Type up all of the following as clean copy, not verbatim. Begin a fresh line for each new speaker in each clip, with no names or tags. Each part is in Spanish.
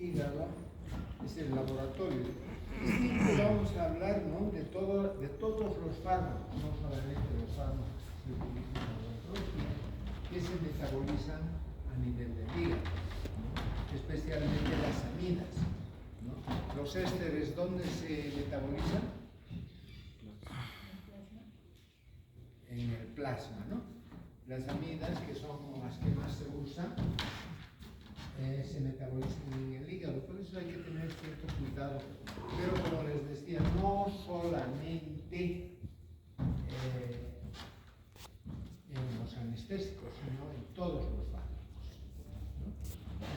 hígado es el laboratorio. Siempre vamos a hablar, ¿no?, de todos los fármacos, no solamente los fármacos que se utilizan en la odontología, que se metabolizan a nivel del hígado, ¿no?, especialmente las aminas, ¿no? Los ésteres, ¿dónde se metabolizan? En el plasma, ¿no? Las aminas, que son las que más se usan, se metabolizan en el hígado, por eso hay que tener cierto cuidado. Pero como les decía, no solamente en los anestésicos, sino en todos los fármacos, ¿no?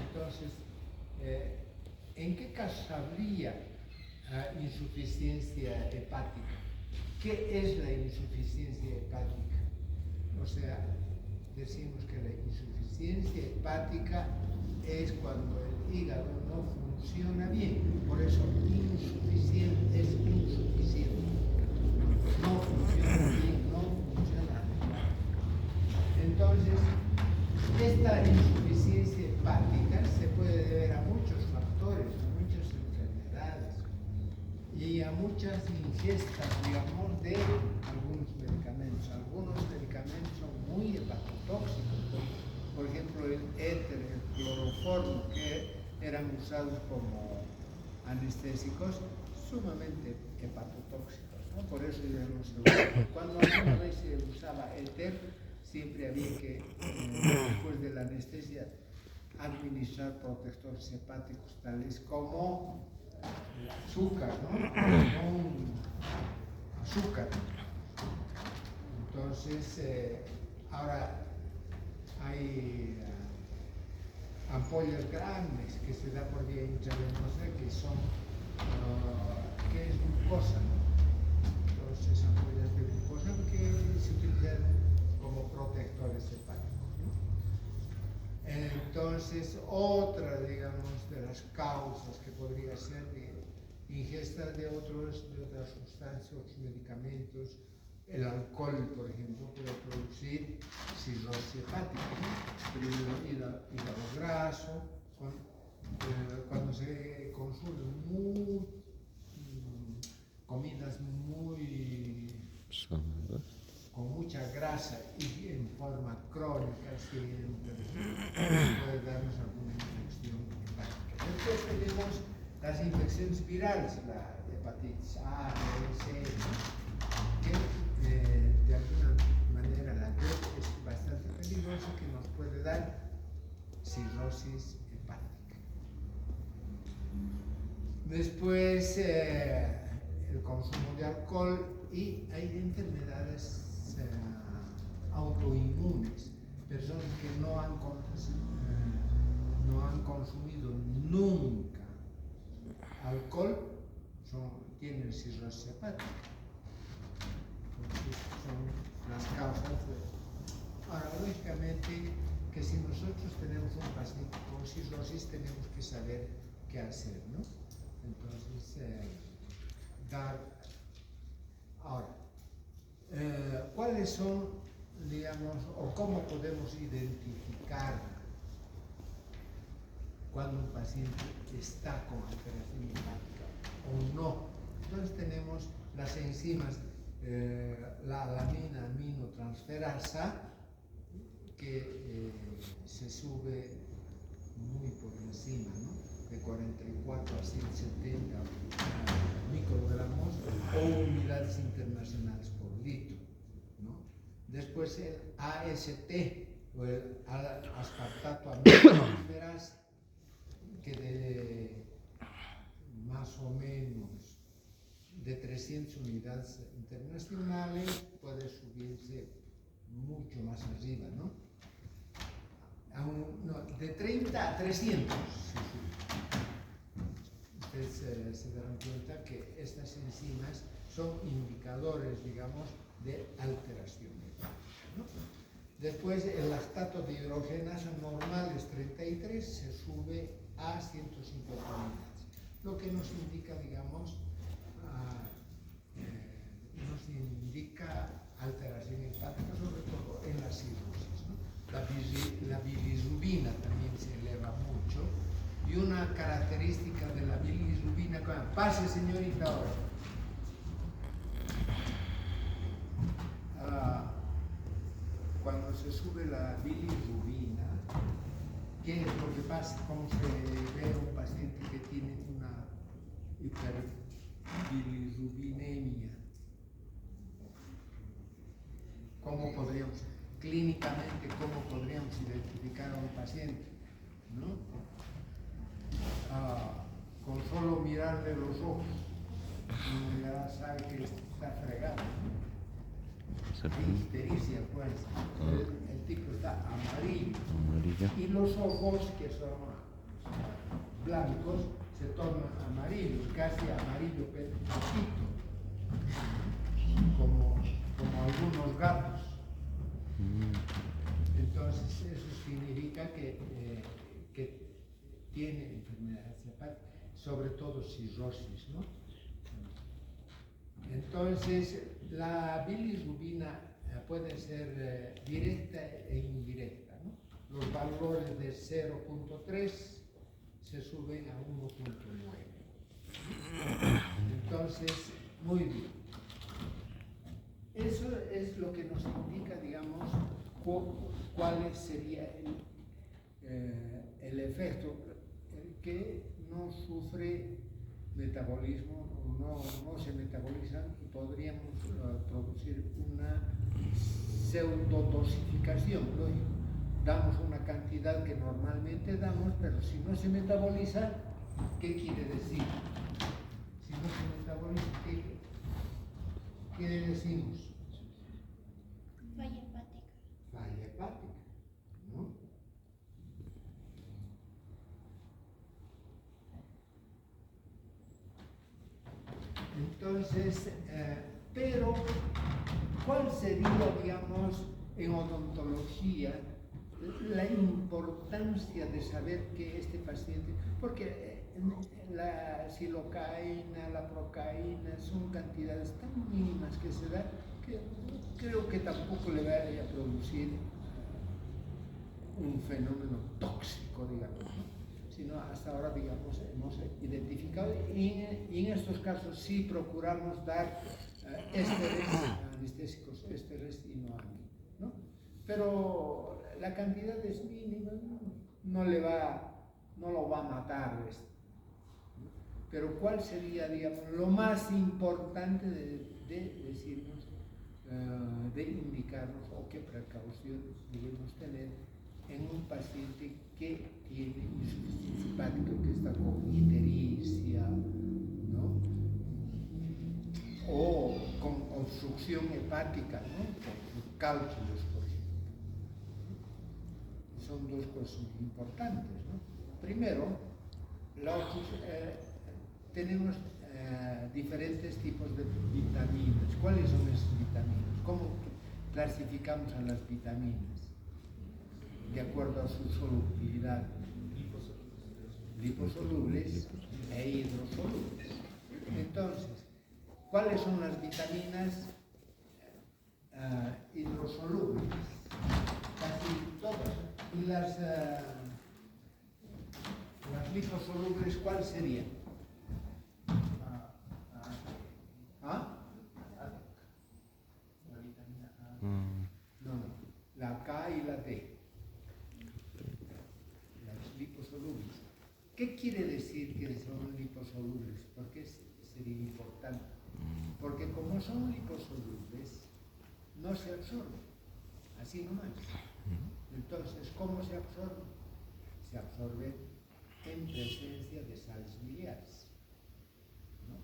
Entonces, ¿en qué casos habría insuficiencia hepática? ¿Qué es la insuficiencia hepática? O sea, decimos que la insuficiencia hepática es cuando el hígado no funciona bien. Por eso, insuficiente es insuficiente. No funciona bien, no funciona adecuadamente. Entonces, esta insuficiencia hepática se puede deber a muchos factores, a muchas enfermedades y a muchas ingestas, digamos, de algunos medicamentos. Algunos medicamentos son muy hepatotóxicos. Por ejemplo, el éter, el cloroformo, que eran usados como anestésicos, sumamente hepatotóxicos, ¿no? Por eso ya no se usa. Cuando alguna vez se usaba éter, siempre había que, después de la anestesia, administrar protectores hepáticos tales como el azúcar, ¿no? Como azúcar. Entonces, ahora hay ampollas grandes que se da por vía intravenosa, que son, que es glucosa, ¿no? Entonces, ampollas de glucosa que se utilizan como protectores hepáticos, ¿no? Entonces, otra, digamos, de las causas que podría ser de ingesta de otras sustancias, otros medicamentos. El alcohol, por ejemplo, puede producir cirrosis hepática, ¿no? Primero hígado graso, cuando se consumen comidas con mucha grasa y en forma crónica, siempre puede darnos alguna infección hepática. Después tenemos las infecciones virales, la hepatitis A, B, C, que de alguna manera la grip es bastante peligrosa, que nos puede dar cirrosis hepática. Después, el consumo de alcohol, y hay enfermedades autoinmunes, personas que no han consumido nunca alcohol, tienen cirrosis hepática. Son las causas Ahora, lógicamente, que si nosotros tenemos un paciente con cirrosis, tenemos que saber qué hacer, ¿no? Entonces, Ahora, ¿cuáles son, digamos, o cómo podemos identificar cuando un paciente está con alteración hepática o no? Entonces tenemos las enzimas, la alanina aminotransferasa, que se sube muy por encima, ¿no? De 44 a 170 microgramos o unidades internacionales por litro, ¿no? Después el AST, o el aspartato aminotransferasa, que de más o menos de 300 unidades internacionales puede subirse mucho más arriba, ¿no? De 30 a 300 se sube. Ustedes se darán cuenta que estas enzimas son indicadores, digamos, de alteración, ¿no? Después, el lactato de hidrogenasa normal es 33, se sube a 150 unidades, lo que nos indica, digamos, alteración hepática, sobre todo en la cirrosis, ¿no? La bilirrubina también se eleva mucho, Y una característica de la bilirrubina, pase señorita ahora. Cuando se sube la bilirrubina, ¿qué es lo que pasa? ¿Cómo se ve a un paciente que tiene una hiperbilirrubinemia? ¿Cómo podríamos, clínicamente, cómo podríamos identificar a un paciente? ¿No? Con solo mirarle los ojos, uno ya sabe que está fregado. Ictericia, pues. El tipo está amarillo. Y los ojos, que son blancos, se tornan amarillos, casi amarillo poquito, como algunos gatos. Entonces, eso significa que tiene enfermedad hepática, sobre todo cirrosis, ¿no? Entonces, la bilirrubina puede ser directa e indirecta, ¿no? Los valores de 0.3 se suben a 1.9. Entonces, muy bien. Eso es lo que nos indica, digamos, cuál sería el efecto, que no sufre metabolismo, no se metabolizan y podríamos producir una pseudodosificación, lógico. Damos una cantidad que normalmente damos, pero si no se metaboliza, ¿qué quiere decir? Si no se metaboliza, ¿qué decimos?
Falla hepática.
Falla hepática, ¿no? Entonces, pero, ¿cuál sería, digamos, en odontología, la importancia de saber que este paciente, porque la silocaína, la procaína, son cantidades tan mínimas que se dan, que creo que tampoco le vaya a producir un fenómeno tóxico, digamos, ¿no? Sino hasta ahora, digamos, hemos identificado y en estos casos sí procuramos dar ésteres, anestésicos ésteres y no AMI, ¿no? Pero la cantidad es mínima, no lo va a matar esto. Pero ¿cuál sería, digamos, lo más importante de decirnos, de indicarnos o qué precaución debemos tener en un paciente que tiene insuficiencia hepática, que está con ictericia, ¿no? O con obstrucción hepática, ¿no? Con cálculos, por ejemplo. Son dos cosas importantes, ¿no? Primero, tenemos diferentes tipos de vitaminas. ¿Cuáles son esas vitaminas? ¿Cómo clasificamos a las vitaminas? De acuerdo a su solubilidad. Liposolubles e hidrosolubles. Entonces, ¿cuáles son las vitaminas hidrosolubles? Casi todas. Y las liposolubles, ¿cuáles serían? La vitamina A. No, la K y la D. Las liposolubles. ¿Qué quiere decir que son liposolubles? ¿Por qué sería importante? Porque como son liposolubles, no se absorben, así nomás. Entonces, ¿cómo se absorben? Se absorben en presencia de sales biliares, ¿no?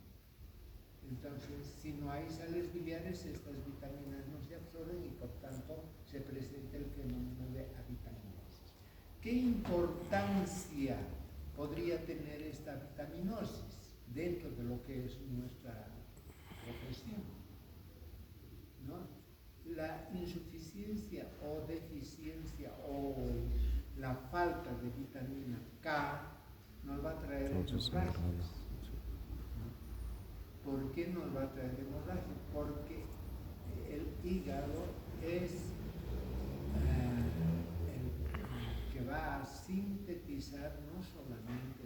Entonces, si no hay sales biliares, estas vitaminas no se absorben y por tanto se presenta el fenómeno de avitaminosis. ¿Qué importancia podría tener esta vitaminosis dentro de lo que es nuestra profesión, ¿no? La insuficiencia o deficiencia o la falta de vitamina K nos va a traer hemorragias. ¿Por qué nos va a traer hemorragias? Porque el hígado es el que va a sintetizar no solamente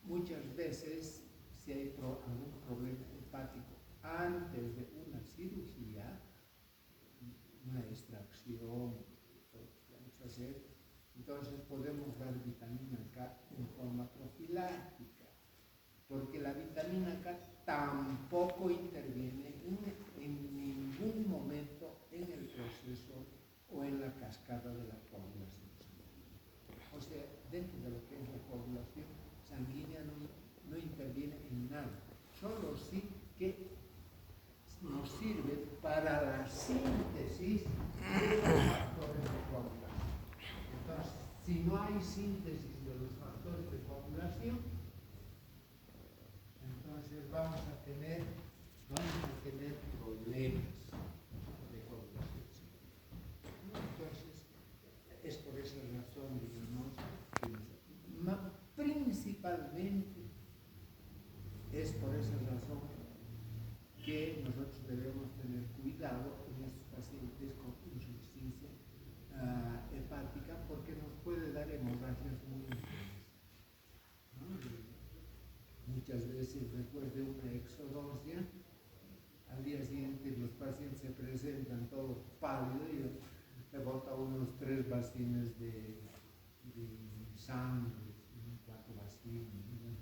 muchas veces, si hay algún problema hepático antes de una cirugía, una extracción, todo lo que vamos a hacer, entonces podemos dar vitamina K en forma profiláctica, porque la vitamina K tampoco interviene en ningún momento en el proceso o en la cascada de la coagulación sanguínea. O sea, dentro de lo que es la coagulación sanguínea no interviene en nada, solo sí que nos sirve para la síntesis de los factores de coagulación. Entonces, si no hay síntesis de los factores de coagulación, entonces vamos a tener problemas de coagulación. Entonces, es por esa razón, digamos, principalmente es por esa razón que nosotros debemos tener cuidado en estos pacientes con insuficiencia hepática, porque nos puede dar hemorragias muy intensas, ¿no? Muchas veces después de una exodoncia, al día siguiente los pacientes se presentan todos pálidos y le bota unos 3 bacines de sangre, 4 bacines,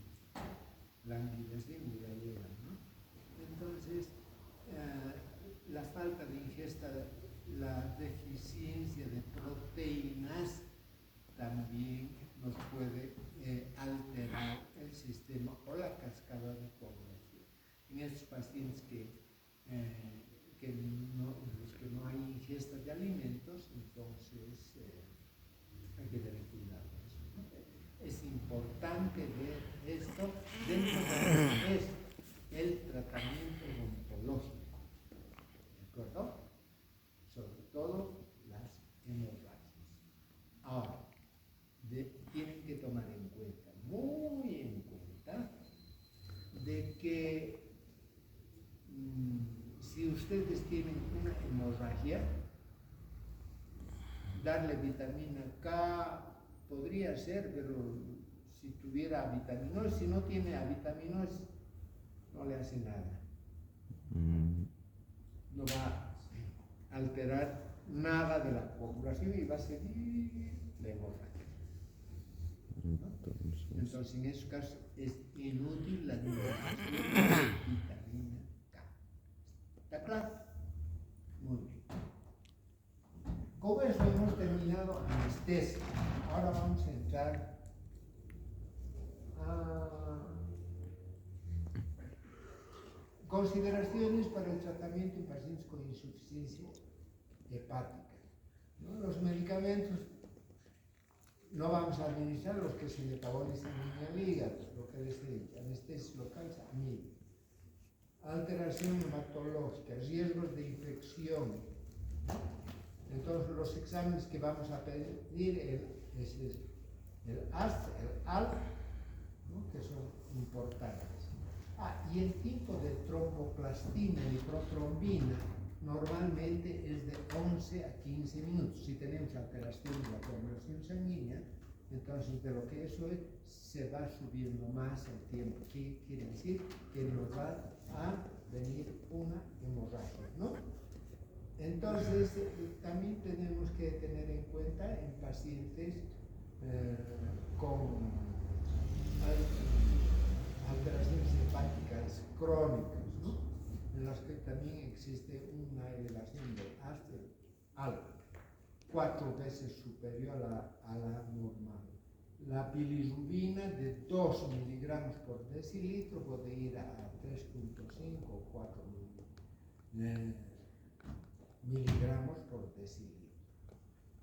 languideciendo y ya llegan, ¿no? Entonces, la falta de ingesta, la deficiencia de proteínas también nos puede alterar el sistema o la cascada de coagulación. En estos pacientes en los que no hay ingesta de alimentos, entonces hay que tener cuidado. Es importante ver esto dentro de lo que es el tratamiento odontológico, ¿de acuerdo? Sobre todo las hemorragias. Ahora, tienen que tomar en cuenta, muy en cuenta, de que si ustedes tienen una hemorragia, darle vitamina K podría ser, pero si tuviera avitaminol, si no tiene avitaminol, no le hace nada. No va a alterar nada de la coagulación y va a seguir la hemorragia, ¿no? Entonces, en esos casos es inútil la administración de vitamina K. ¿Está claro? Muy bien. Con eso hemos terminado anestesia. Ahora vamos a entrar a consideraciones para el tratamiento en pacientes con insuficiencia hepática, ¿no? Los medicamentos no vamos a administrar los que se metabolizan en el hígado, lo que les he dicho, anestesia local, amigo. Alteración hematológica, riesgos de infección. Entonces, los exámenes que vamos a pedir es el AST, el ALT, ¿no? Que son importantes. Y el tipo de tromboplastina y protrombina normalmente es de 11 a 15 minutos. Si tenemos alteración de la coagulación sanguínea, entonces de lo que eso es, se va subiendo más el tiempo. ¿Qué quiere decir? Que nos va a venir una hemorragia, ¿no? Entonces, también tenemos que tener en cuenta en pacientes con alteraciones hepáticas crónicas, ¿no? En las que también existe una elevación del AST 4 veces superior a la normal. La bilirrubina de 2 miligramos por decilitro puede ir a 3.5 o 4 miligramos por decilitro.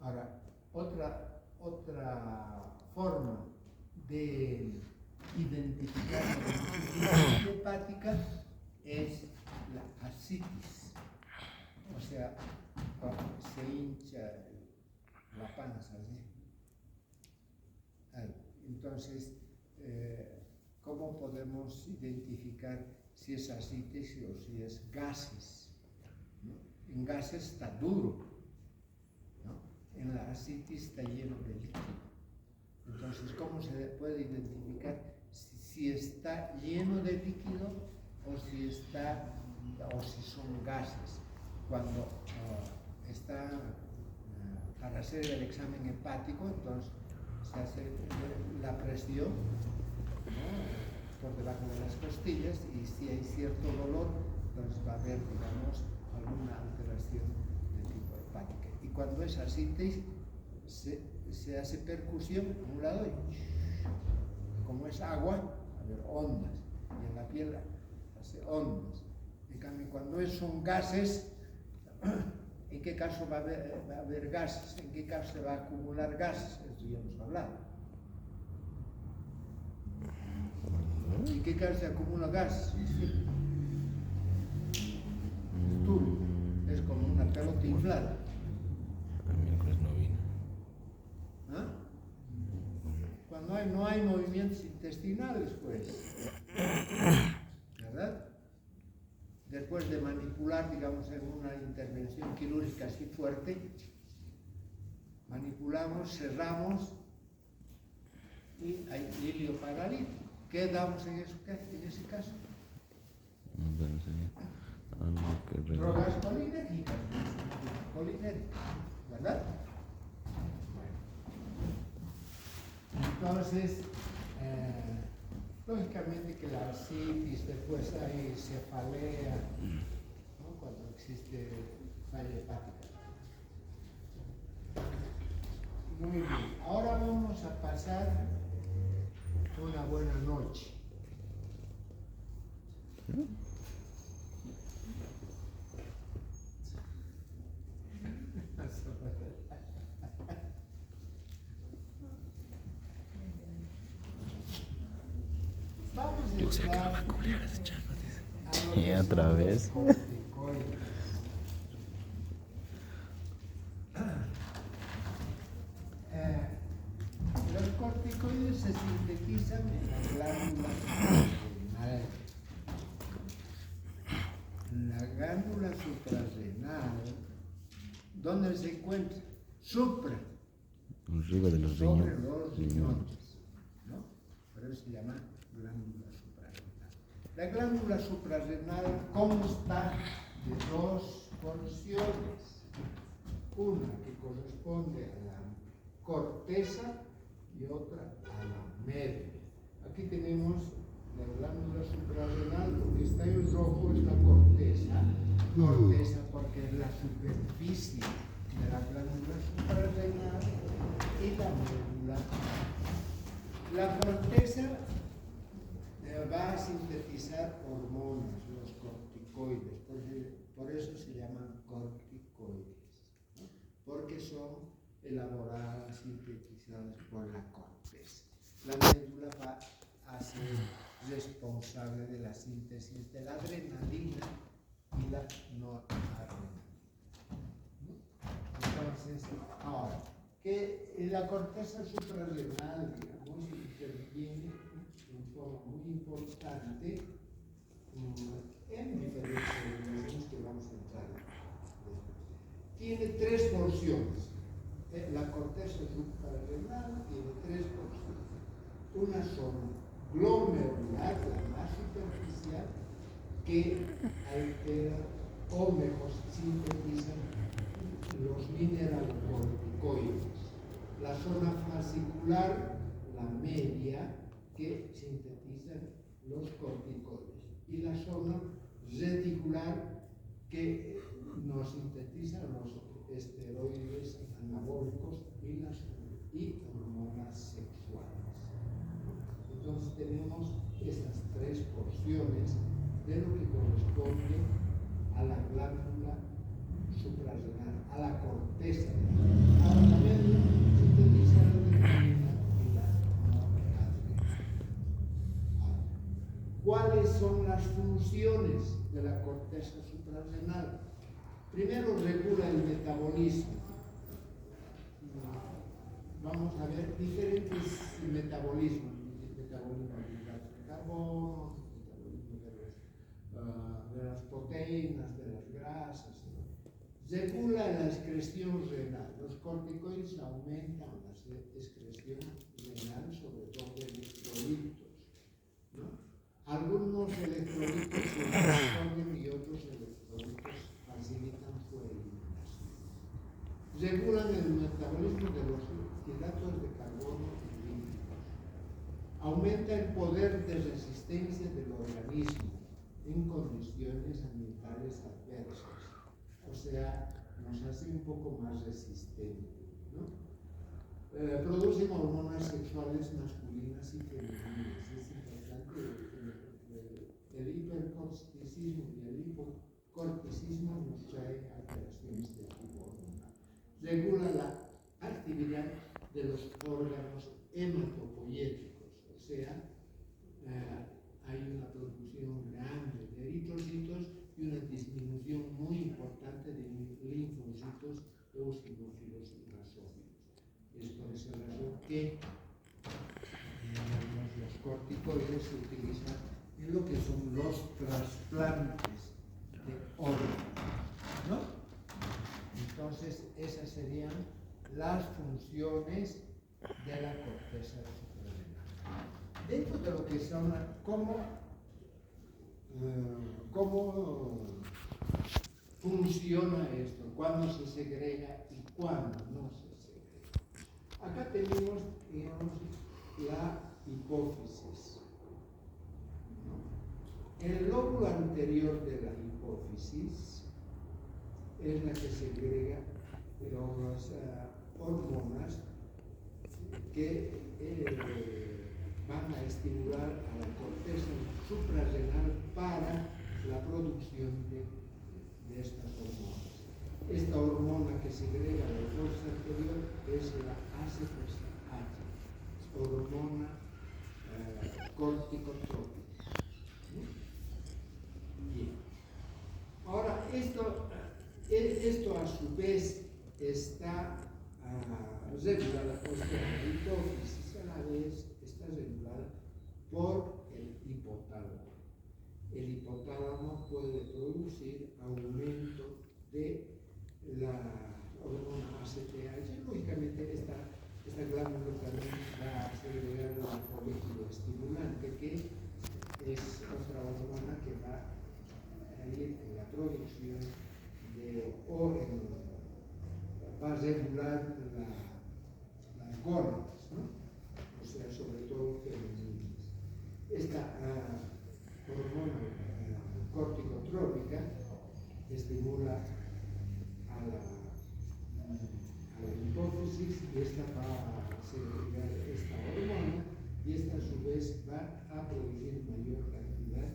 Ahora, otra forma de identificar la insuficiencia hepática es la ascitis, o sea, cuando se hincha la panza, ¿sí? Entonces, ¿cómo podemos identificar si es ascitis o si es gases, ¿no? En gases está duro, ¿no? En la ascitis está lleno de líquido. Entonces, ¿cómo se puede identificar si si está lleno de líquido o si son gases. Cuando está para hacer el examen hepático, entonces se hace la presión, ¿no?, por debajo de las costillas, y si hay cierto dolor, entonces va a haber, digamos, alguna alteración de tipo hepática. Y cuando es ascitis, se hace percusión a un lado y como es agua, va a haber ondas, y en la piel hace ondas. En cambio, cuando son gases, ¿en qué caso va a haber gases? ¿En qué caso se va a acumular gases? Esto ya hemos hablado. ¿En qué caso se acumula gas? Tú, es como una pelota inflada.
El miércoles no vino.
¿Ah? Cuando no hay movimientos intestinales, pues, ¿verdad? Después de manipular, digamos, en una intervención quirúrgica así fuerte, manipulamos, cerramos y hay hilio paralítico. ¿Qué damos en ese caso?
No pensé. Algo que
Drogas colinérgicas, ¿verdad? Bueno. Entonces, lógicamente que la ascitis, después hay cefalea, ¿no?, cuando existe falla hepática. Muy bien, ahora vamos a pasar una buena noche. Vamos a
Yo sé que no
entrar
va a culiar ese chango, dice.
a lo
Y
que
otra
son
vez.
los corticoides. Los corticoides se sintetizan en la glándula suprarrenal. La glándula suprarrenal, ¿dónde se encuentra? Supra,
Arriba de los
sobre
riñones.
los riñones, ¿no? Por eso se llama glándula suprarrenal. La glándula suprarrenal consta de dos porciones. Una que corresponde a la corteza y otra a la media. Aquí tenemos la glándula suprarrenal, lo que está en rojo es la corteza. Corteza porque es la superficie de la glándula suprarrenal y la médula. La corteza va a sintetizar hormonas, los corticoides, por eso se llaman corticoides, ¿no?, porque son elaboradas, sintetizadas por la corteza. La médula va a ser responsable de la síntesis de la adrenalina y la noradrenalina, ¿no? Entonces, ahora, que la corteza suprarrenal, digamos, interviene de forma muy importante en diferentes organismos que vamos a entrar. Tiene tres porciones. La corteza suprarrenal tiene tres porciones. Una zona glomerular, la más superficial, que altera o mejor sintetiza los mineralocorticoides. La zona fascicular, la media, que sintetiza los corticoides. Y la zona reticular, que nos sintetiza los esteroides anabólicos y hormonas sexuales. Entonces tenemos estas tres porciones de lo que corresponde a la glándula suprarrenal, a la corteza. Ahora la médula sintetiza la adrenalina y la noradrenalina. ¿Cuáles son las funciones de la corteza suprarrenal? Primero, regula el metabolismo. Vamos a ver diferentes metabolismos. Metabolismo de hidratos de carbono, metabolismo de las proteínas, de las grasas, ¿no? Regula la excreción renal. Los corticoides aumentan la excreción renal, sobre todo de electrolitos. aumenta el poder de resistencia del organismo en condiciones ambientales adversas. O sea, nos hace un poco más resistentes, ¿no? Producen hormonas sexuales masculinas y femeninas. Es importante el hipercorticismo y el hipocorticismo nos trae alteraciones de tipo hormonal. Regula la actividad de los órganos hematopoyéticos, o sea, hay una producción grande de eritrocitos y una disminución muy importante de linfocitos, eosinófilos y basófilos. Es por esa razón que los corticoides se utilizan en lo que son los trasplantes de órganos, ¿no? Entonces, esas serían las funciones de la corteza suprarrenal. Dentro de lo que son, ¿cómo funciona esto? ¿Cuándo se segrega y cuándo no se segrega? Acá tenemos, digamos, la hipófisis, ¿no? El lóbulo anterior de la hipófisis es la que segrega las hormonas que van a estimular a la corteza suprarrenal para la producción de estas hormonas. Esta hormona que segrega la hipófisis anterior es la ACTH, hormona corticotrópica. Bien. Ahora, esto a su vez está regulada, o sea, la hipófisis a la vez está regulada por el hipotálamo. El hipotálamo puede producir aumento de la hormona ACTH. Lógicamente, esta glándula también va a segregar la folículo estimulante, que es otra hormona que va a ir en la producción va a regular las gónadas, ¿no? O sea, sobre todo femeninas. Esta hormona corticotrópica estimula a la hipófisis y esta va a segregar esta hormona y esta a su vez va a producir mayor cantidad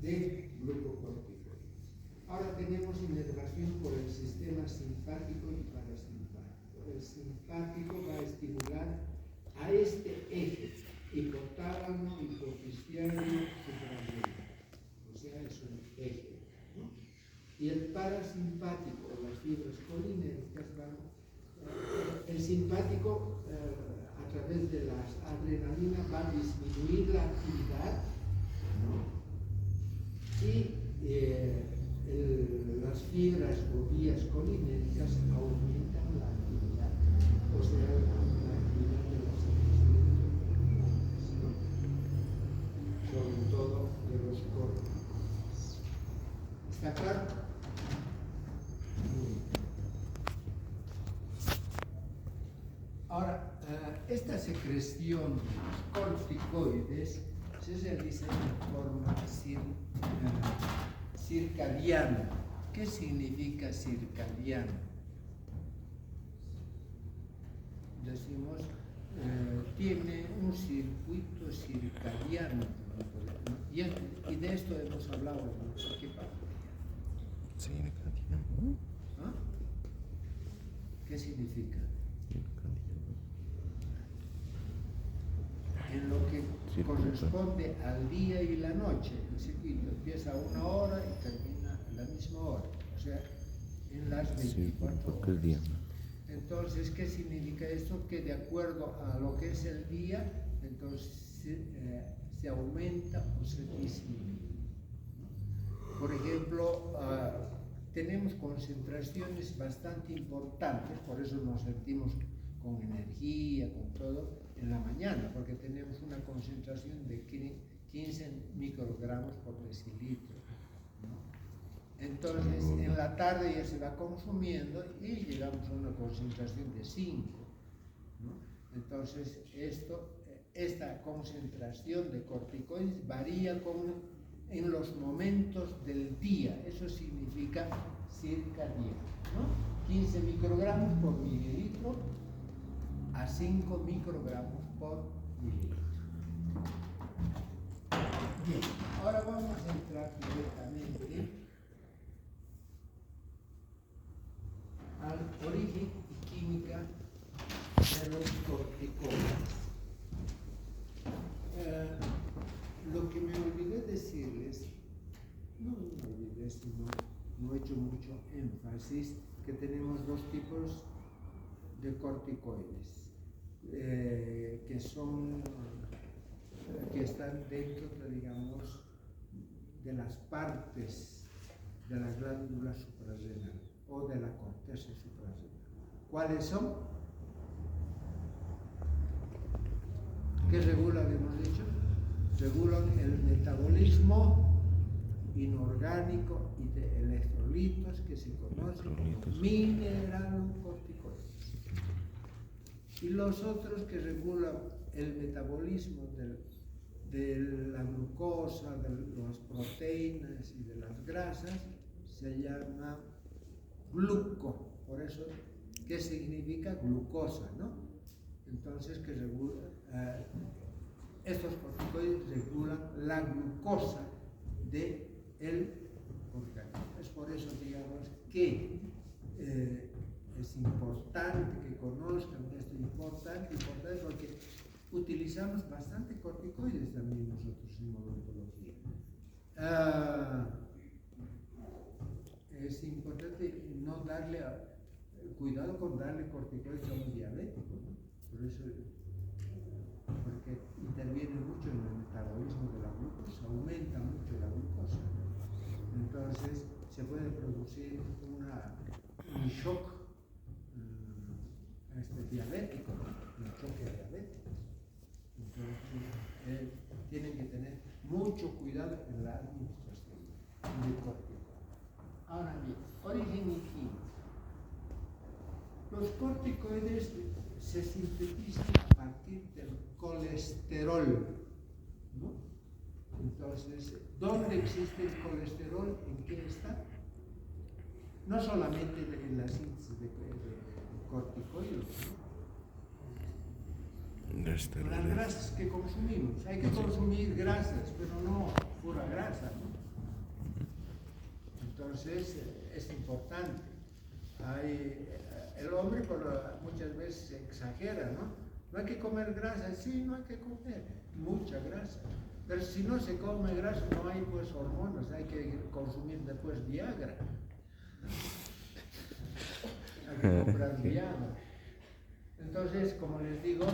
de glucocorticoides. Ahora tenemos inervación por el sistema simpático y parasimpático. El simpático va a estimular a este eje, hipotálamo, hipofisiario, suprarrenal. O sea, es un eje, ¿no? Y el parasimpático, las fibras colinérgicas, el simpático a través de las adrenalinas va a disminuir la actividad, ¿no? Y las fibras o vías colinérgicas aumentan la actividad, o sea, la actividad de las secreciones, ¿no? Sobre todo de los corticos. ¿Está claro? Ahora, esta secreción de los corticoides se realiza de forma circadiana. ¿Qué significa circadiano? Decimos, tiene un circuito circadiano. Y de esto hemos hablado mucho. ¿Qué pasa?
Circadiano.
¿Ah? ¿Qué significa? En lo que corresponde al día y la noche, el circuito empieza a una hora y termina a la misma hora, o sea, en las 24 horas. Entonces, ¿qué significa esto? Que de acuerdo a lo que es el día, entonces se aumenta o se disminuye. Por ejemplo, tenemos concentraciones bastante importantes, por eso nos sentimos con energía, con todo, en la mañana, porque tenemos una concentración de 15 microgramos por decilitro, ¿no? Entonces, en la tarde ya se va consumiendo y llegamos a una concentración de 5, ¿no? Entonces, esto esta concentración de corticoides varía en los momentos del día. Eso significa circadiano, ¿no? 15 microgramos por mililitro a 5 microgramos por mililitro. Bien, ahora vamos a entrar directamente al origen y química de los corticoides. Lo que me olvidé decirles, no me olvidé, sino no he hecho mucho énfasis, que tenemos dos tipos de corticoides, que están dentro, digamos, de las partes de la glándula suprarrenal o de la corteza suprarrenal. ¿Cuáles son? ¿Qué regulan, hemos dicho? Regulan el metabolismo inorgánico y de electrolitos que se conocen como mineralocorticoides. Y los otros que regulan el metabolismo de la glucosa, de las proteínas y de las grasas se llama gluco. Por eso, ¿qué significa glucosa, no? Entonces, que regula, estos corticoides regulan la glucosa del organismo. Es por eso, digamos, que es importante que conozcan esto, importante porque utilizamos bastante corticoides también nosotros en odontología. Es importante no darle, cuidado con darle corticoides a un diabético, ¿no? Por eso, porque interviene mucho en el metabolismo de la glucosa, aumenta mucho la glucosa. Entonces, se puede producir un shock diabético, un choque diabético. Entonces, tienen que tener mucho cuidado en la administración del corticoide. Ahora bien, origen y química. Los corticoides se sintetizan a partir del colesterol, ¿no? Entonces, ¿dónde existe el colesterol? ¿En qué está? No solamente en la síntesis de corticoides, ¿no? Las grasas que consumimos. Hay que consumir grasas, pero no pura grasa, ¿no? Entonces, es importante. El hombre muchas veces exagera, ¿no? No hay que comer grasa, sí, no hay que comer mucha grasa. Pero si no se come grasa, no hay pues hormonas, hay que consumir después Viagra. Hay que comprar Viagra. Entonces, como les digo,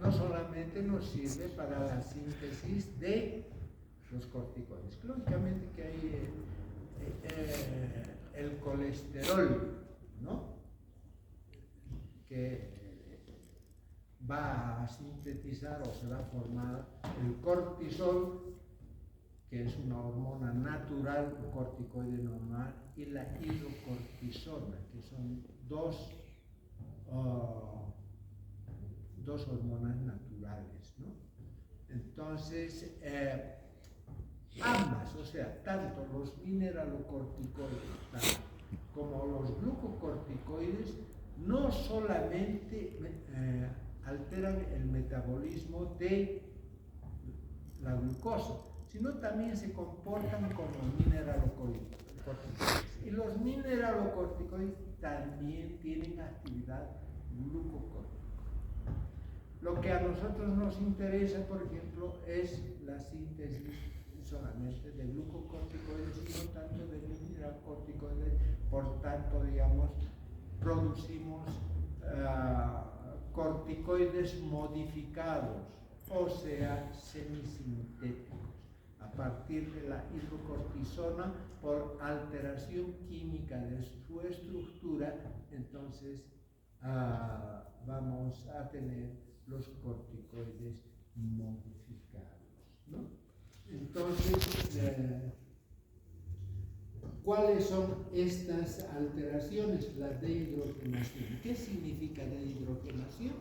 no solamente nos sirve para la síntesis de los corticoides. Lógicamente que hay el colesterol, ¿no? Que va a sintetizar o se va a formar el cortisol, que es una hormona natural, un corticoide normal, y la hidrocortisona, que son dos hormonas naturales, ¿no? Entonces, ambas, o sea, tanto los mineralocorticoides como los glucocorticoides, no solamente alteran el metabolismo de la glucosa, sino también se comportan como mineralocorticoides. Y los mineralocorticoides también tienen actividad glucocorticoide. Lo que a nosotros nos interesa, por ejemplo, es la síntesis solamente de glucocorticoides y no tanto de mineralocorticoides. Por tanto, digamos, producimos corticoides modificados, o sea, semisintéticos, a partir de la hidrocortisona por alteración química de su estructura. Entonces vamos a tener los corticoides modificados, ¿no? Entonces, ¿cuáles son estas alteraciones? La dehidrogenación. ¿Qué significa dehidrogenación?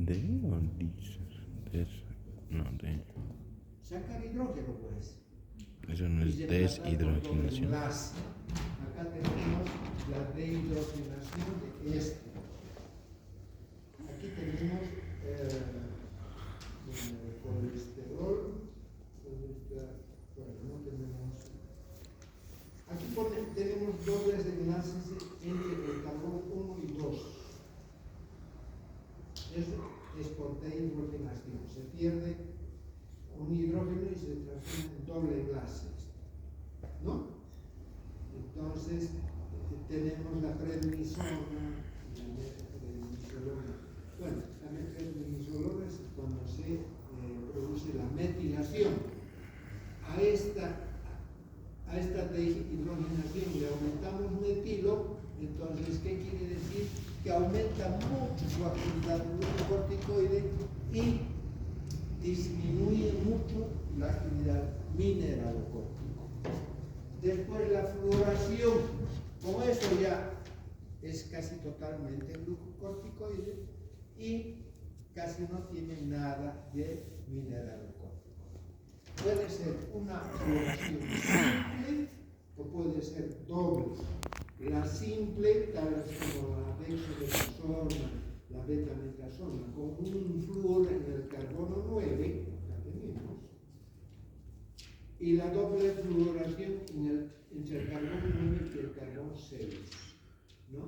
¿D o dis? No, D.
Sacar hidrógeno, pues.
Eso no es deshidrogenación.
Acá tenemos la dehidrogenación de este. Aquí tenemos colesterol. Bueno, no tenemos. Aquí tenemos dobles enlaces entre el carbono 1 y 2. Es por dehidrogenación. Se pierde un hidrógeno y se transforma en doble enlace, ¿no? Entonces tenemos la prednisona y la prednisolona. Bueno, la prednisolona es cuando se produce la metilación. A esta deshidrogenación le aumentamos metilo, entonces, ¿qué quiere decir? Que aumenta mucho su actividad glucocorticoide y disminuye mucho la actividad mineralocórtica. Después la fluoración, con eso ya es casi totalmente glucocorticoide y casi no tiene nada de mineralocórtico. Puede ser una fluoración simple o puede ser doble. La simple, tal vez como la dexodetasona, la betametasona, con un flúor en el carbono 9, la tenemos, y la doble fluoración entre el carbono 9 y el carbono 6, ¿no?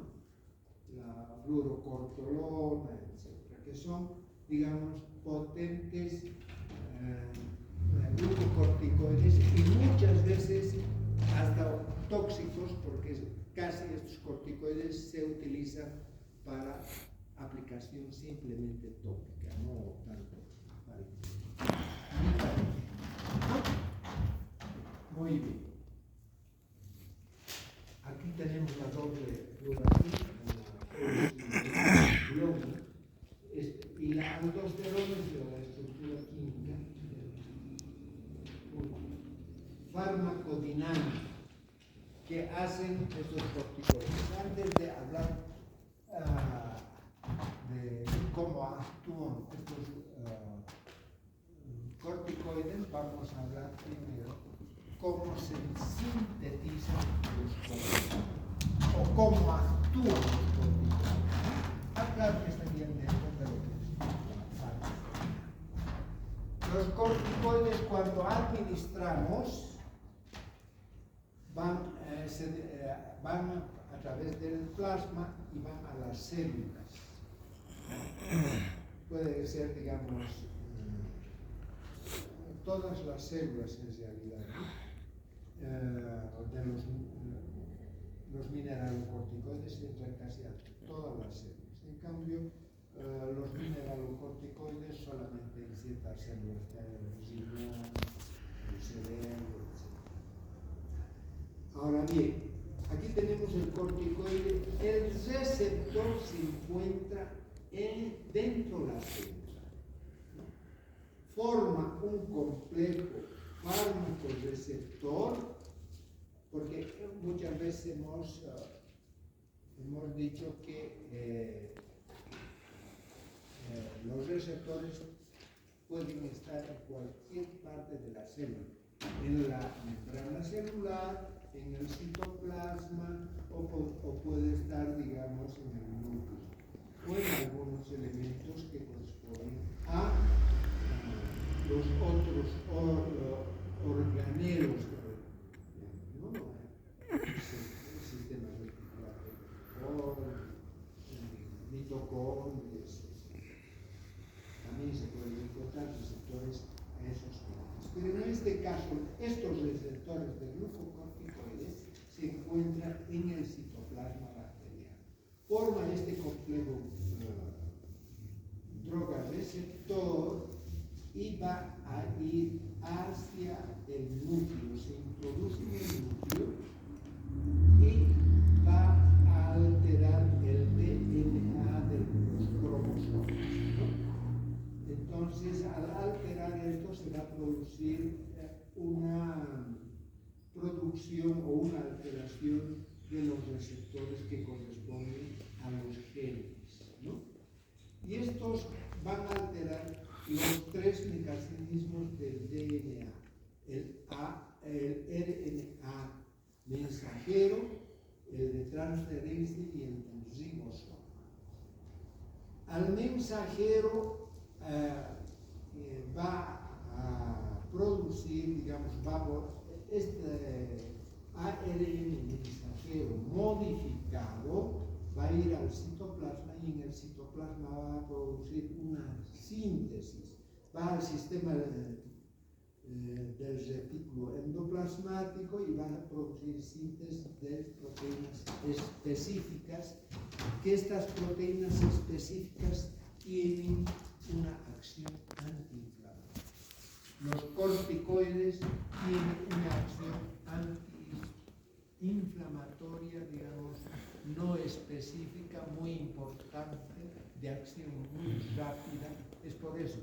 La fluorocortolona, etc., que son, digamos, potentes glucocorticoides y muchas veces hasta tóxicos, porque casi estos corticoides se utilizan para aplicación simplemente tópica, no tanto para muy bien. Aquí tenemos la doble fluoración y la aldosterona es de la estructura química farmacodinámica que hacen estos corticoides. Antes de hablar de cómo actúan estos corticoides, vamos a hablar primero cómo se sintetizan los corticoides o cómo actúan los corticoides. Acá estarían dentro de lo que es los corticoides, cuando administramos, van a través del plasma y van a las células. Puede ser, digamos, todas las células en realidad, ¿no? De los mineralocorticoides entran casi a todas las células. En cambio, los mineralocorticoides solamente en ciertas células, el riñón, el cerebro, etc. Ahora bien, aquí tenemos el corticoide. El receptor se encuentra dentro de la célula, ¿no? Forma un complejo fármaco-receptor, porque muchas veces hemos dicho que los receptores pueden estar en cualquier parte de la célula, en la membrana celular, en el citoplasma, o puede estar, digamos, en el núcleo, o en algunos elementos que corresponden a los otros organelos, ¿no? El sistema respiratorio, mitocondrias. También se pueden encontrar receptores a esos niveles. Pero en este caso, estos receptores de glucocorticoides se encuentran en el citoplasma bacteriano. Forman este complejo droga-receptor y va a ir hacia el núcleo, se introduce en el núcleo y va a alterar el DNA de los cromosomas, ¿no? Entonces, al alterar esto, se va a producir una producción o una alteración de los receptores que corresponden a los genes, ¿no? Y estos van a alterar los tres mecanismos del DNA, el RNA mensajero, el de transferencia y el del ribosoma. Al mensajero va a producir, digamos, este ARN mensajero modificado va a ir al citoplasma y en el citoplasma va a producir una síntesis, va al sistema del retículo endoplasmático y va a producir síntesis de proteínas específicas, que estas proteínas específicas tienen una acción antiinflamatoria. Los corticoides tienen una acción antiinflamatoria, digamos, no específica, muy importante, de acción muy rápida. Es por eso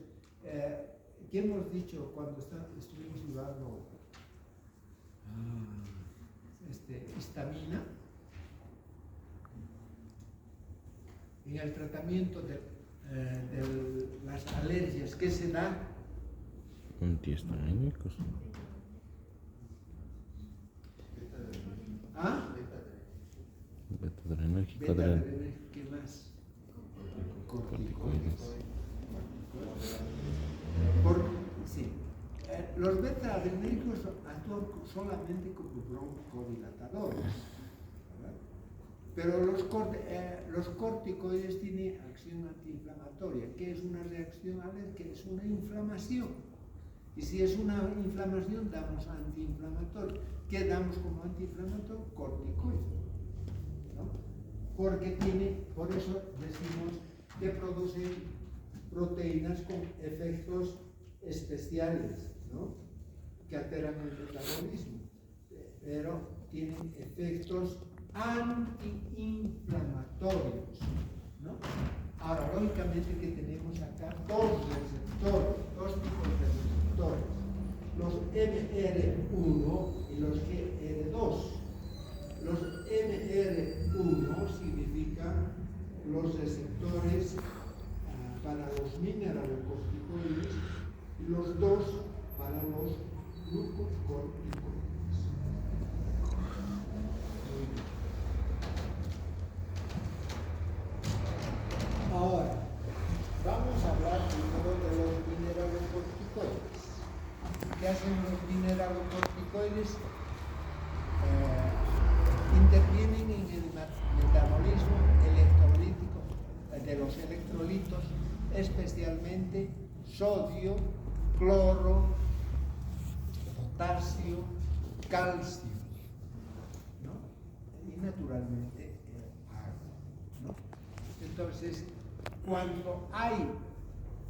que hemos dicho cuando estuvimos llevando histamina en el tratamiento de las alergias que se dan
Antihistamínicos.
¿ah?
Beta-adrenérgico,
¿Qué más?
corticoides.
Sí. Los beta-adrenérgicos actúan solamente como broncodilatadores, ¿verdad? Pero los corticoides tienen acción antiinflamatoria. ¿Qué es una reacción alérgica? Es una inflamación. Y si es una inflamación, damos antiinflamatorio. ¿Qué damos como antiinflamatorio? Corticoides, ¿no? Porque por eso decimos que produce proteínas con efectos especiales, ¿no? Que alteran el metabolismo, pero tienen efectos antiinflamatorios, ¿no? Ahora, lógicamente que tenemos acá dos tipos de receptores, los MR1 y los GR2. Los MR1 significan los receptores para los mineralocorticoides y los dos para los glucocorticoides. Ahora, vamos a hablar primero de los mineralocorticoides. ¿Qué hacen los mineralocorticoides? Intervienen en el metabolismo electrolítico de los electrolitos, especialmente sodio, cloro, potasio, calcio, ¿no? Y naturalmente agua, ¿no? Entonces, cuando hay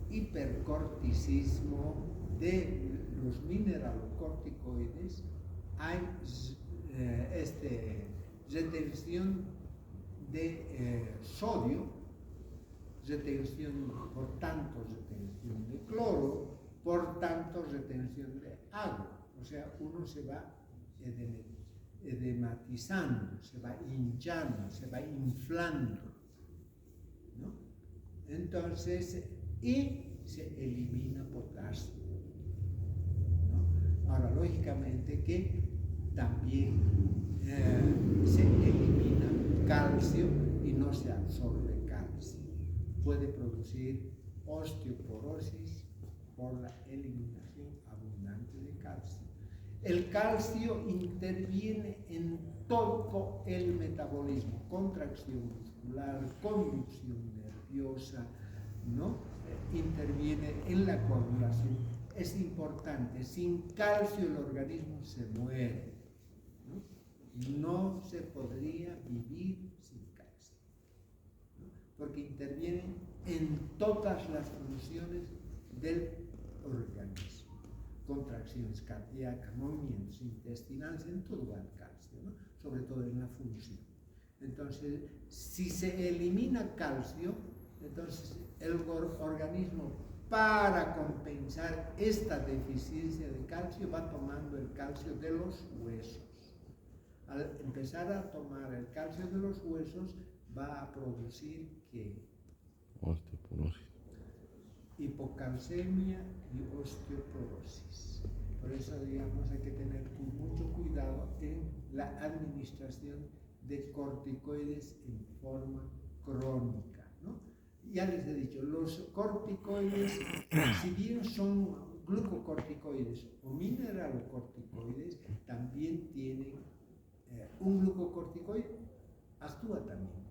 hipercorticismo de los mineralocorticoides, hay retención de sodio, por tanto retención de cloro, por tanto retención de agua. O sea, uno se va edematizando, se va hinchando, se va inflando, ¿no? Entonces, y se elimina potasio, ¿no? Ahora, lógicamente que también se elimina calcio y no se absorbe calcio. Puede producir osteoporosis por la eliminación abundante de calcio. El calcio interviene en todo el metabolismo, contracción muscular, conducción nerviosa, ¿no? Interviene en la coagulación. Es importante, sin calcio el organismo se muere. No se podría vivir sin calcio, ¿no? Porque interviene en todas las funciones del organismo. Contracciones cardíacas, movimientos intestinales, en todo va el calcio, ¿no? Sobre todo en la función. Entonces, si se elimina calcio, entonces el organismo, para compensar esta deficiencia de calcio, va tomando el calcio de los huesos. Al empezar a tomar el calcio de los huesos, va a producir ¿qué?
Osteoporosis.
hipocalcemia y osteoporosis. Por eso, digamos, hay que tener mucho cuidado en la administración de corticoides en forma crónica, ¿no? Ya les he dicho, los corticoides, si bien son glucocorticoides o mineralocorticoides, también tienen un glucocorticoide, actúa también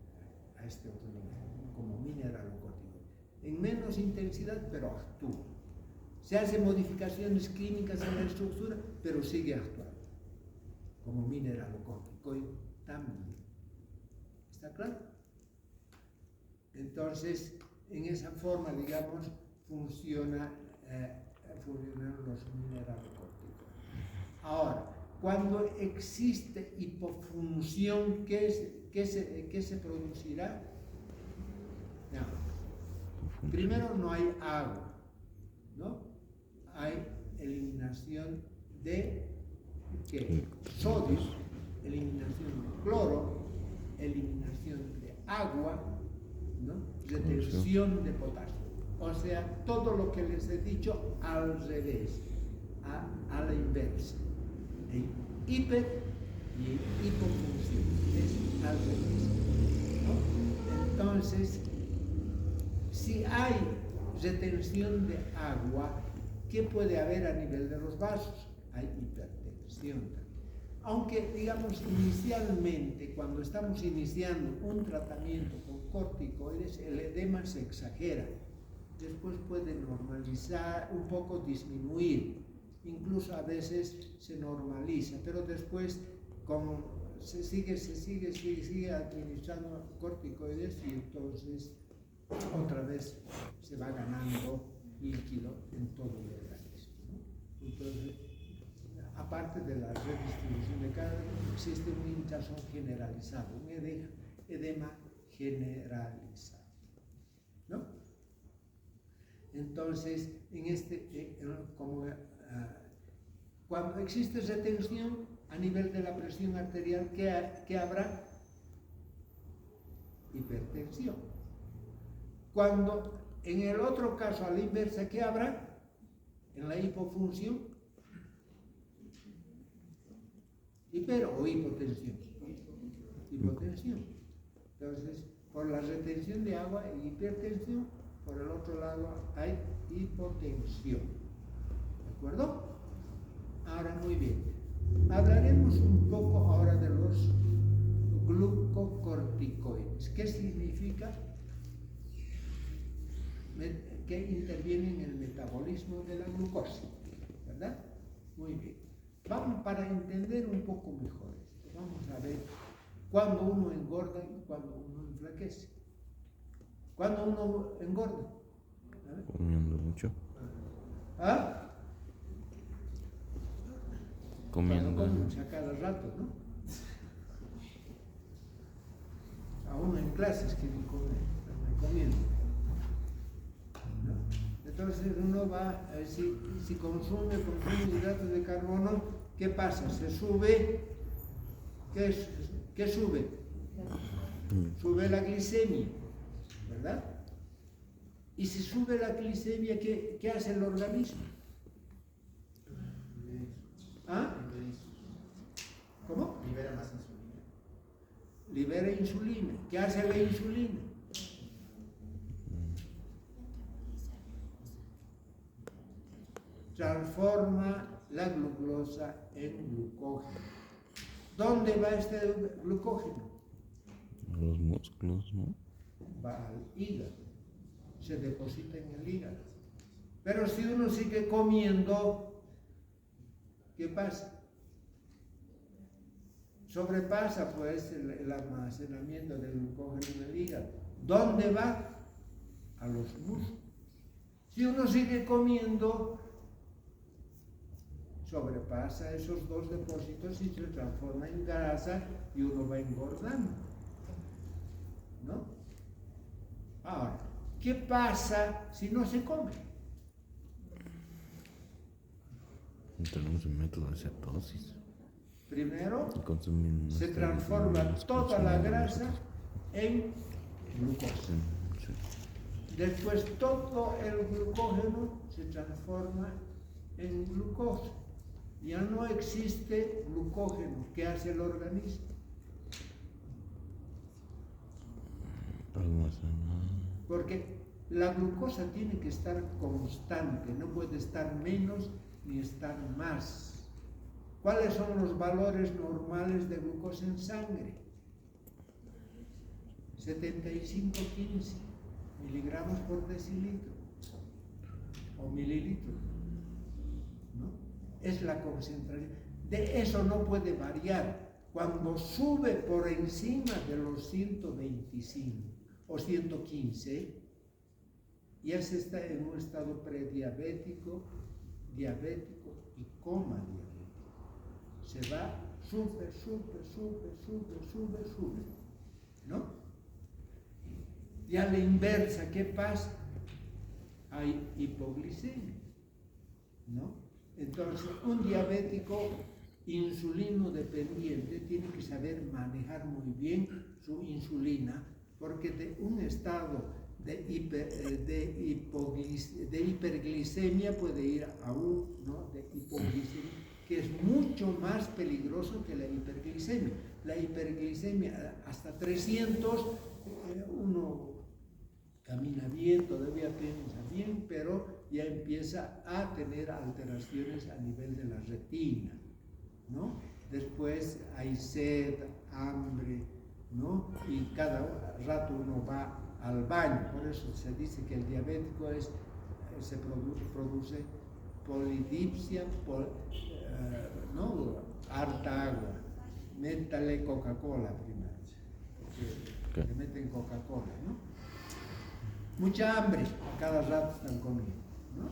a este otro nivel, como mineralocorticoide. En menos intensidad, pero actúa. Se hacen modificaciones químicas en la estructura, pero sigue actuando como mineralocorticoide también. ¿Está claro? Entonces, en esa forma, digamos, funcionan los mineralocorticoides. Ahora, cuando existe hipofunción, ¿qué se producirá? No. Primero, no hay agua, ¿no? Hay eliminación de ¿qué? Sodio, eliminación de cloro, eliminación de agua, ¿no? Retención de potasio. O sea, todo lo que les he dicho al revés, a la inversa. En hiper y en hipofunción, es al revés, ¿no? Entonces, si hay retención de agua, ¿qué puede haber a nivel de los vasos? Hay hipertensión también. Aunque, digamos, inicialmente, cuando estamos iniciando un tratamiento con corticoides, el edema se exagera. Después puede normalizar, un poco disminuir, incluso a veces se normaliza, pero después se sigue administrando corticoides y entonces otra vez se va ganando líquido en todo el organismo, ¿no? Entonces, aparte de la redistribución de carga, existe un hinchazón generalizado, un edema generalizado, ¿no? Entonces, cuando existe retención a nivel de la presión arterial, ¿qué habrá? Hipertensión. Cuando en el otro caso, a la inversa, ¿qué habrá? En la hipofunción, hiper o hipotensión. Hipotensión. Entonces, por la retención de agua y hipertensión, por el otro lado hay hipotensión. ¿De acuerdo? Ahora, muy bien. Hablaremos un poco ahora de los glucocorticoides. ¿Qué significa? Que intervienen en el metabolismo de la glucosa, ¿verdad? Muy bien. Vamos, para entender un poco mejor esto, vamos a ver cuándo uno engorda y cuándo uno enflaquece. ¿Cuándo uno engorda?
Comiendo mucho.
¿Ah?
Comiendo.
Cuando comen a cada rato, ¿no? A uno en clases que ni comiendo. ¿No? Entonces uno va, si consume hidratos de carbono, ¿qué pasa? Se sube, ¿qué sube? Sube la glicemia, ¿verdad? Y si sube la glicemia, ¿qué hace el organismo? ¿Ah? ¿Cómo?
Libera más insulina.
Libera insulina. ¿Qué hace la insulina? Transforma la glucosa en glucógeno. ¿Dónde va este glucógeno?
Los músculos, ¿no?
Va al hígado. Se deposita en el hígado. Pero si uno sigue comiendo, ¿qué pasa? Sobrepasa pues el almacenamiento del glucógeno en el hígado. ¿Dónde va? A los músculos. Si uno sigue comiendo, sobrepasa esos dos depósitos y se transforma en grasa y uno va engordando, ¿no? Ahora, ¿qué pasa si no se come?
Tenemos un método de cetosis.
Primero,
Consumimos
se transforma toda la grasa en glucosa.
Sí.
Después todo el glucógeno se transforma en glucosa. Ya no existe glucógeno. ¿Qué hace el organismo?
Almacenar.
Porque la glucosa tiene que estar constante, no puede estar menos ni estar más. ¿Cuáles son los valores normales de glucosa en sangre? 75-15 miligramos por decilitro o mililitro, ¿no? Es la concentración. De eso no puede variar. Cuando sube por encima de los 125 o 115, ya se está en un estado prediabético, diabético y coma diabético. Se va, sube, ¿no? Y a la inversa, ¿qué pasa? Hay hipoglicemia, ¿no? Entonces, un diabético insulino dependiente tiene que saber manejar muy bien su insulina, porque de un estado de hiperglicemia puede ir a uno de hipoglicemia, que es mucho más peligroso que la hiperglicemia. La hiperglicemia hasta 300, uno camina bien, todavía piensa bien, pero ya empieza a tener alteraciones a nivel de la retina, ¿no? Después hay sed, hambre, ¿no? Y cada rato uno va al baño. Por eso se dice que el diabético se produce polidipsia, ¿no? Harta agua. Métale Coca-Cola primero, porque le meten Coca-Cola, ¿no? Mucha hambre, a cada rato están comiendo, ¿no?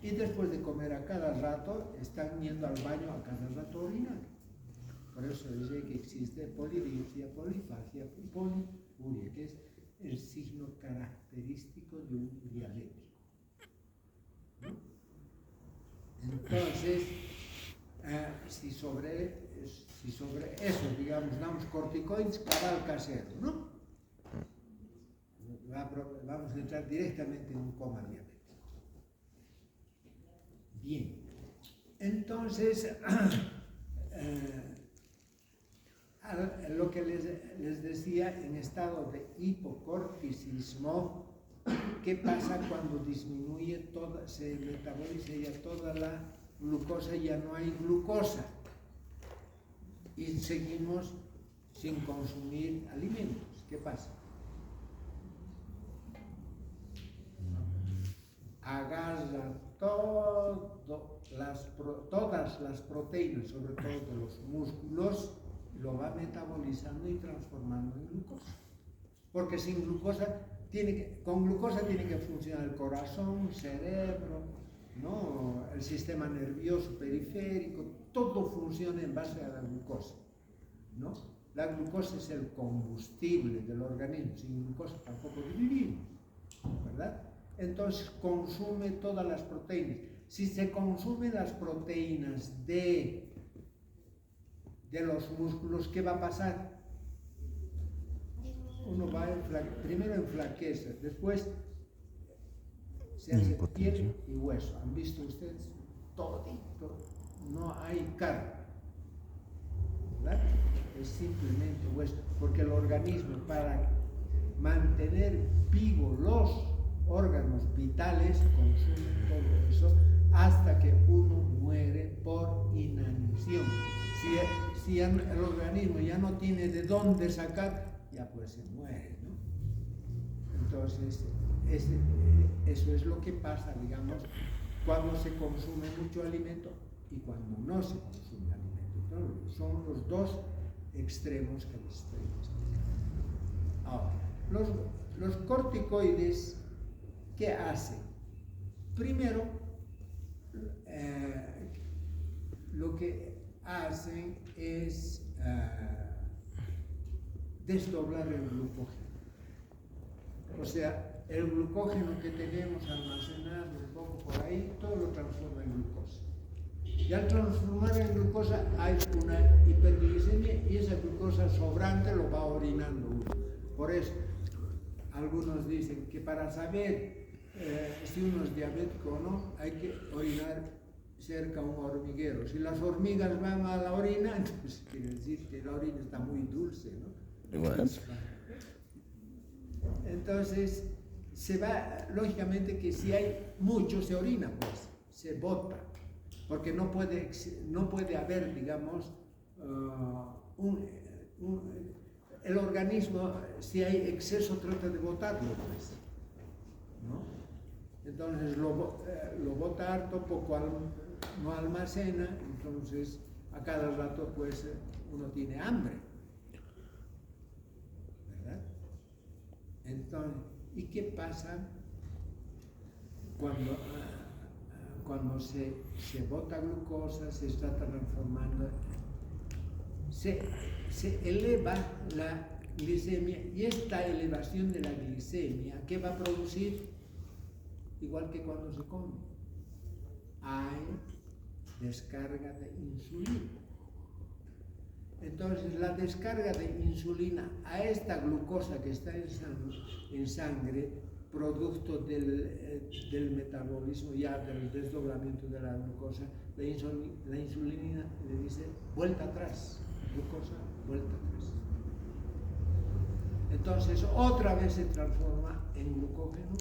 Y después de comer a cada rato, están yendo al baño a cada rato orinar. Por eso dice que existe polidipsia, polifagia, poliuria, que es el signo característico de un diabético, ¿no? Entonces, si sobre eso, digamos, damos corticoides, cabal casero, ¿no? Vamos a entrar directamente en un coma diabético. Bien, entonces, lo que les decía, en estado de hipocorticismo, ¿qué pasa cuando disminuye se metaboliza ya toda la glucosa, ya no hay glucosa? Y seguimos sin consumir alimentos. ¿Qué pasa? Agarra todas las proteínas, sobre todo de los músculos, lo va metabolizando y transformando en glucosa. Porque sin glucosa, con glucosa tiene que funcionar el corazón, cerebro, ¿no? El sistema nervioso periférico, todo funciona en base a la glucosa, ¿no? La glucosa es el combustible del organismo, sin glucosa tampoco vivimos, ¿verdad? Entonces consume todas las proteínas. Si se consumen las proteínas de los músculos, ¿qué va a pasar? Uno va primero enflaquece, después se hace piel y hueso. ¿Han visto ustedes? Todito, no hay carne, ¿verdad? Es simplemente hueso, porque el organismo, para mantener vivos los órganos vitales, consume todo eso hasta que uno muere por inanición. Si el organismo ya no tiene de dónde sacar, ya pues se muere, ¿no? Entonces, eso es lo que pasa, digamos, cuando se consume mucho alimento y cuando no se consume alimento, ¿no? Son los dos extremos que les estoy explicando. Ahora, los corticoides, ¿qué hacen? Primero, lo que hacen es desdoblar el glucógeno. O sea, el glucógeno que tenemos almacenado un poco por ahí, todo lo transforma en glucosa. Y al transformar en glucosa hay una hiperglicemia y esa glucosa sobrante lo va orinando uno. Por eso, algunos dicen que para saber si uno es diabético o no, hay que orinar cerca a un hormiguero. Si las hormigas van a la orina, entonces quiere decir que la orina está muy dulce, ¿no?
Igual.
Entonces, se va, lógicamente que si hay mucho se orina, pues, se bota, porque no puede haber, digamos, el organismo, si hay exceso, trata de botarlo, pues, ¿no? Entonces lo bota harto, poco no almacena, entonces a cada rato pues uno tiene hambre, ¿verdad? Entonces, ¿y qué pasa cuando se bota glucosa, se está transformando? Se eleva la glicemia, y esta elevación de la glicemia, ¿qué va a producir? Igual que cuando se come, hay descarga de insulina. Entonces, la descarga de insulina a esta glucosa que está en sangre, producto del metabolismo, ya del desdoblamiento de la glucosa, la insulina le dice vuelta atrás, glucosa, vuelta atrás. Entonces, otra vez se transforma en glucógeno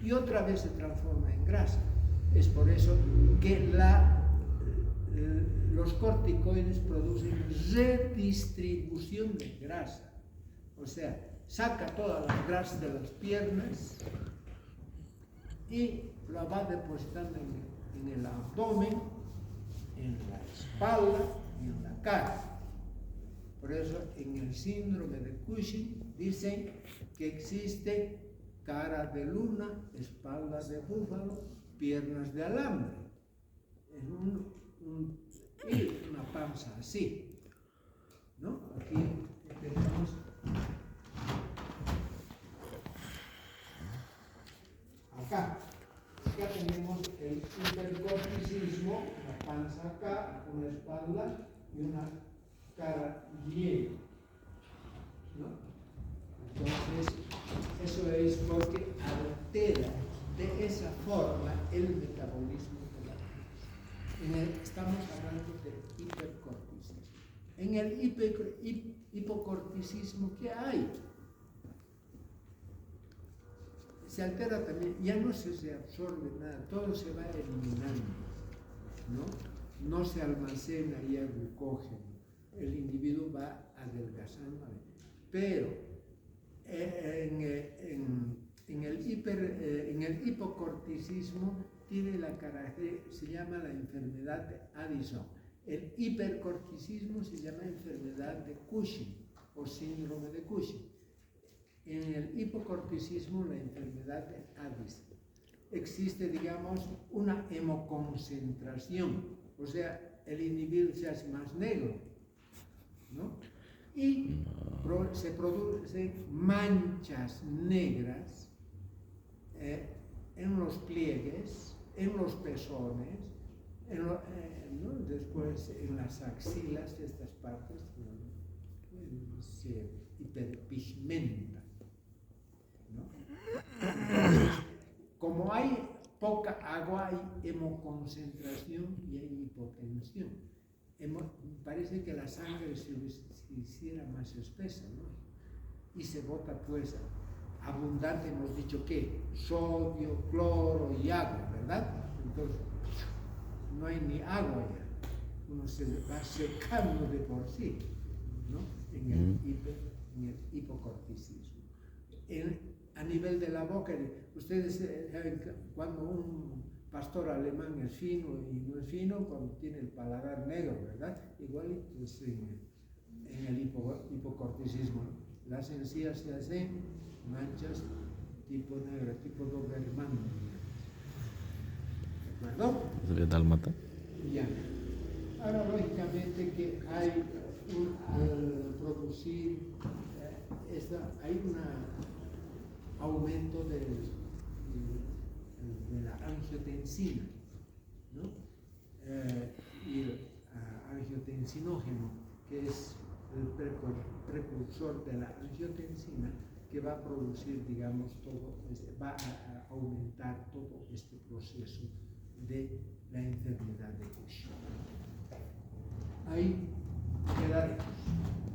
y otra vez se transforma en grasa. Es por eso que los corticoides producen redistribución de grasa. O sea, saca toda la grasa de las piernas y la va depositando en el abdomen, en la espalda y en la cara. Por eso en el síndrome de Cushing dicen que existe cara de luna, espalda de búfalo, piernas de alambre, y una panza así, ¿no? Aquí tenemos acá tenemos el hipercorticismo, una panza acá, una espalda y una cara llena, ¿no? Entonces, eso es porque altera de esa forma el metabolismo de la glucosa. Estamos hablando de hipercorticismo. En el hipocorticismo, ¿qué hay? Se altera también, ya no se absorbe nada, todo se va eliminando, ¿no? No se almacena ya glucógeno, el individuo va adelgazando. Pero en el hipocorticismo tiene la característica, se llama la enfermedad de Addison. El hipercorticismo se llama enfermedad de Cushing o síndrome de Cushing. En el hipocorticismo, la enfermedad de Addison, existe, digamos, una hemoconcentración, o sea, el individuo se hace más negro, ¿no? Y se producen manchas negras en los pliegues, en los pezones, ¿no? Después en las axilas, estas partes, ¿no? Se hiperpigmentan, ¿no? Entonces, como hay poca agua, hay hemoconcentración y hay hipotensión. Parece que la sangre se hiciera más espesa, ¿no? Y se bota pues abundante, hemos dicho que sodio, cloro y agua, ¿verdad? Entonces no hay ni agua ya, uno se va secando de por sí, ¿no? En el hipocorticismo. A nivel de la boca, ustedes saben que cuando un pastor alemán es fino y no es fino, cuando tiene el paladar negro, ¿verdad? Igual pues, en el hipocorticismo, las encías se hacen manchas tipo negro, tipo Doberman. ¿De acuerdo?
¿Qué tal mata?
Ya. Ahora, lógicamente que hay al producir hay un aumento de la angiotensina, ¿no? Y el angiotensinógeno, que es el precursor de la angiotensina, que va a producir, digamos, va a aumentar todo este proceso de la enfermedad de Cushing. Ahí quedaremos.